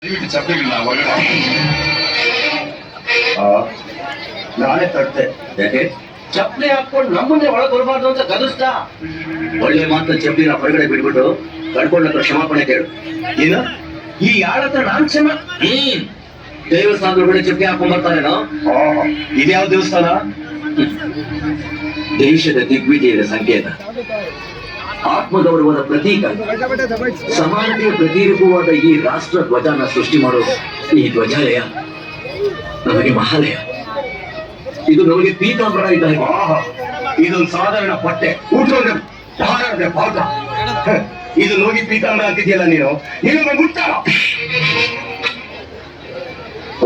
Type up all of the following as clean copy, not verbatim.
ಚಪ್ಪಲಿಲ್ಲ ಒಳಗಡೆ ನಾನೇ ತಟ್ಟೆ. ಯಾಕೆ ಚಪ್ಪಲಿ ಹಾಕೊಂಡು ನಮ್ಮನ್ನೇ ಒಳಗೆ ಬರಬಾರ್ದು ಅಂತ ಗದಸ್ತ. ಒಳ್ಳೆ ಮಾತ್ರ ಚಪ್ಪಲಿನ ಹೊರಗಡೆ ಬಿಟ್ಬಿಟ್ಟು ಕಳ್ಕೊಂಡ ಕ್ಷಮಾಪಣೆ ಕೇಳು. ಏನು ಈ ಯಾಳತ್ರ ನಾನ್ ಕ್ಷಮ. ದೇವಸ್ಥಾನದೊಳಗಡೆ ಚಪ್ಪಲಿ ಹಾಕೊಂಡ್ ಬರ್ತಾನೇನೋ. ಇದ್ಯಾವ ದೇವಸ್ಥಾನ? ದೇಶದ ದಿಗ್ವಿಜಯದ ಸಂಕೇತ, ಆತ್ಮಗೌರವದ ಪ್ರತೀಕ, ಸಮಾನತೆಯ ಪ್ರತಿರೂಪವಾದ ಈ ರಾಷ್ಟ್ರ ಧ್ವಜನ ಸೃಷ್ಟಿ ಮಾಡೋ ಈ ಧ್ವಜಾಲಯ ನಮಗೆ ಮಹಾಲಯ. ಇದು ನಮಗೆ ಪೀತಾಂಬರ ಇದ್ದಾಗ. ಇದೊಂದು ಸಾಧಾರಣ ಪಟ್ಟೆ ಊಟದ ಭಾರತದ ಪಾಠ. ಇದು ನೋಗಿ ಪೀತಾಂಬರ ಅಂತಿದ್ಯಲ್ಲ ನೀನು. ನೀನು ಮುಟ್ಟ.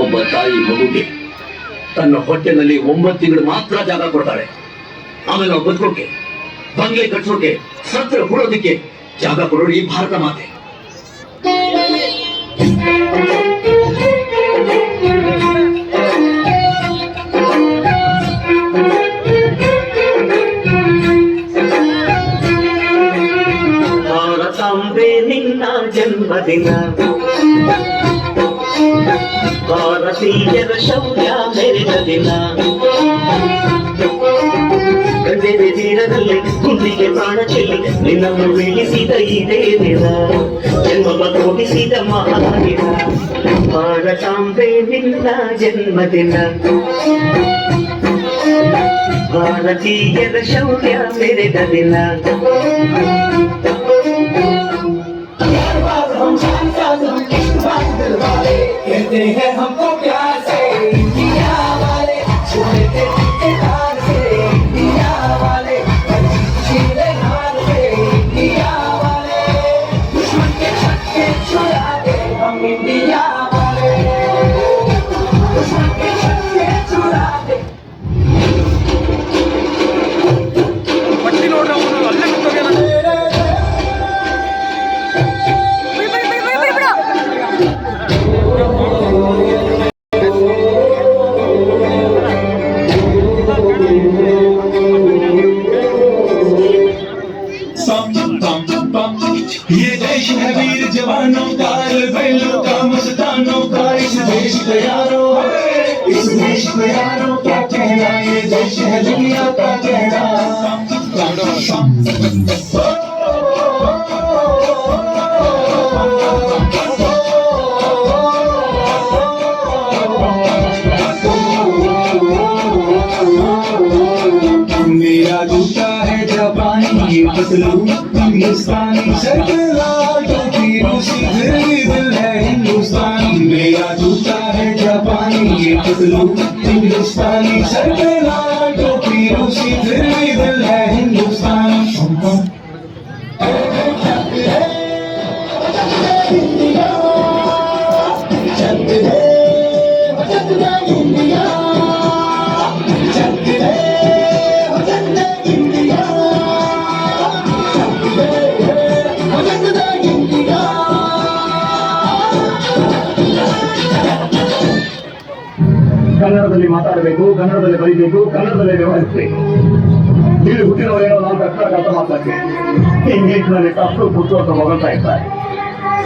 ಒಬ್ಬ ತಾಯಿ ಮಗುಗೆ ತನ್ನ ಹೊಟ್ಟೆನಲ್ಲಿ 9 ತಿಂಗಳು ಮಾತ್ರ ಜಾಗ ಕೊಡ್ತಾಳೆ. ಆಮೇಲೆ ನಾವು ಬದುಕೋಕೆ, ಬಂಗ್ಲೆ ಕಟ್ಸೋಕೆ, ಸತ್ರ ಕೊಡೋದಕ್ಕೆ ಜಾಗ ಕೊಡೋದು ಈ ಭಾರತ ಮಾತೆ. ಭಾರತಾಂಬೆ ನಿನ್ನ ಜನ್ಮದಿನ, ಭಾರತೀಯರ ಶೌರ್ಯ ಮೆರೆದ ದಿನ, ಗಂಗೆರೆ ತೀರದಲ್ಲಿ ಗುಂಡಿಗೆ ಪ್ರಾಣ ಚೆಲ್ಲಿ ನಿನ್ನನ್ನು ಬೀಳಿಸಿದ ಇದೇ ದಿನ, ಜನ್ಮ ತೋರಿಸಿದ ಮಹಾದಿನ. ಭಾರತಾಂಬೆ ನಿನ್ನ ಜನ್ಮದಿನ, ಭಾರತೀಯರ ಶೌರ್ಯ ಮೆರೆದ ದಿನ. कहते हैं हमको प्यार से इंडिया वाले, छोड़े थे ठेकेदार से इंडिया वाले, छीने हार से इंडिया वाले, दुश्मन के छक्के छुड़ा दे हम इंडिया वाले, दुश्मन के छक्के छुड़ा दे. ये देश है वीर जवानों का, बैलों का, मस्तानों का, इस देश को यारों, इस देश को यारों क्या कहना, ये देश है दुनिया का कहना. मेरा जूता है जापानी, ये पतलू हिंदुस्तानी, सर पे लाल टोपी रूसी, फिर भी दिल है हिंदुस्तानी. मेरा जूता है जापानी, ये पतलू हिंदुस्तानी, सर पे लाल टोपी रूसी, फिर भी दिल है हिंदुस्तानी. ಕನ್ನಡದಲ್ಲಿ ಮಾತಾಡಬೇಕು, ಕನ್ನಡದಲ್ಲಿ ಬರೀಬೇಕು, ಕನ್ನಡದಲ್ಲಿ ವ್ಯವಹರಿಸಬೇಕು. ಇಲ್ಲಿ ಹುಟ್ಟಿದವರೇನೋ ನಾವು ಅರ್ಥ ಮಾತಾಡ್ತೀವಿ. ಇಂಗ್ಲಿಷ್ನಲ್ಲಿ ತಪ್ಪು ಪುಟ್ಟು ಅಂತ ಹೊಗಳ್ತಾ ಇರ್ತಾರೆ.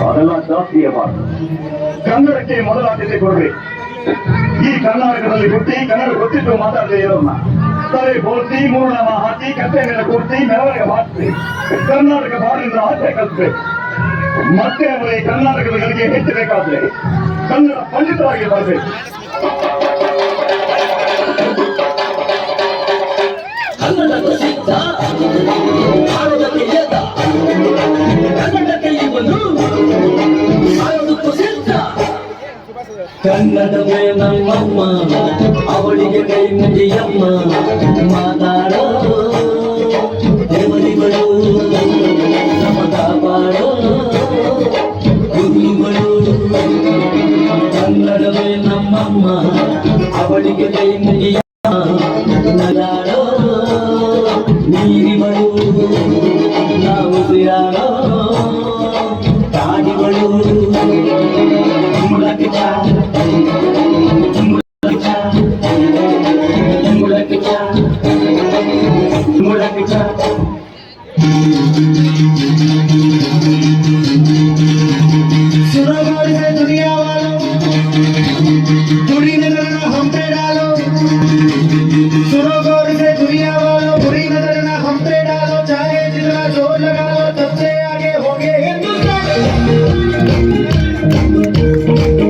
ಅದೆಲ್ಲ ಜಾಸ್ತಿಯಬಾರದು. ಕನ್ನಡಕ್ಕೆ ಮೊದಲ ಆದ್ಯತೆ ಕೊಡಬೇಕು. ಈ ಕರ್ನಾಟಕದಲ್ಲಿ ಹುಟ್ಟಿ ಕನ್ನಡ ಗೊತ್ತಿದ್ದು ಮಾತಾಡದೆ ಇರೋನ್ನ ತಲೆ ಬೋಲ್ಸಿ, ಮೂರ್ನಾಮ ಹಾಕಿ, ಕತ್ತೆ ಮೇಲೆ ಕೂರಿಸಿ, ಮೆರವಣಿಗೆ ಮಾಡಿಸಿ ಕರ್ನಾಟಕ ಬಾಡಿಂದ ಆಚೆ ಕಲಿಸಬೇಕು. ಮತ್ತೆ ಅವರಿಗೆ ಕರ್ನಾಟಕದ ಗಳಿಗೆ ಹೆಚ್ಚಬೇಕಾದ್ರೆ ಕನ್ನಡ ಪಂಡಿತರಾಗಿ ಬರಬೇಕು. ಕನ್ನಡದ ಸಿದ್ಧ, ಭಾರತಕ್ಕೆ ಎದ್ದ, ಕನ್ನಡಕ್ಕೆ ಇವನು ಭಾರತಕ್ಕೂ ಸಿದ್ಧ. ಕನ್ನಡವೇ ನಮ್ಮಮ್ಮ, ಅವಳಿಗೆ ಕೈ ಮುಗಿಯಮ್ಮ, ಮಾತಾಡೋ ದೇವರಿಗಳು ನಮ್ಮ ಕಾಪಾಡೋ ಗುರುಗಳು. ಕನ್ನಡವೇ ನಮ್ಮಮ್ಮ, ಅವಳಿಗೆ ಕೈ ಮುಗಿಯಮ್ಮ, ನಗಾಡೋ ನೀರಿಗಳು, ನಾವು ಸಿರಾಡೋ ಪ್ರಾಣಿಗಳು. ಮುಳಕಿಚ ಮುಳಕಿಚ ಮುಳಕಿಚ ಮುಳಕಿಚ. सुनो है दुनिया वालों बुरी नजर ना हम पे डालो सुनो गौर से दुनिया वालों बुरी नजर ना हम पे डालो चाहे जितना जोर लगा लो सबसे आगे होंगे हिंदुस्तान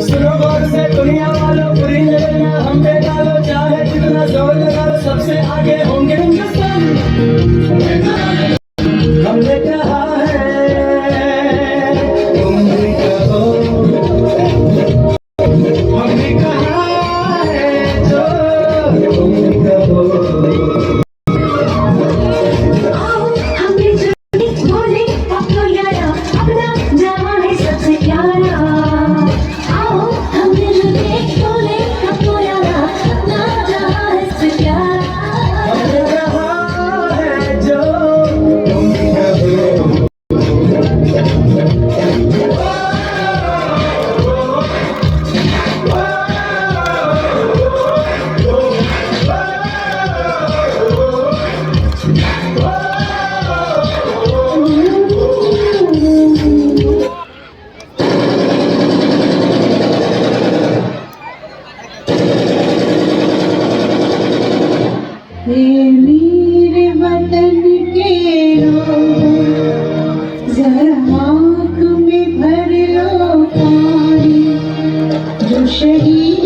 सुनो गौर से दुनिया वालों बुरी नजर ना हम पे डालो चाहे जितना जोर लगा लो सबसे आगे होंगे हिंदुस्तान हमने कहा है तुम भी कहो हमने कहा है जो तुम भी कहो आओ हमने जल्दी बोले अपना यारा अपना जमाने सबसे प्यारा आओ हमने जल्दी बोले अपना यारा अपना जमाने सबसे प्यारा हमने कहा है जो तुम भी कहो मेरे वतन के लोग जरा आँख में भर लो पानी जो शहीद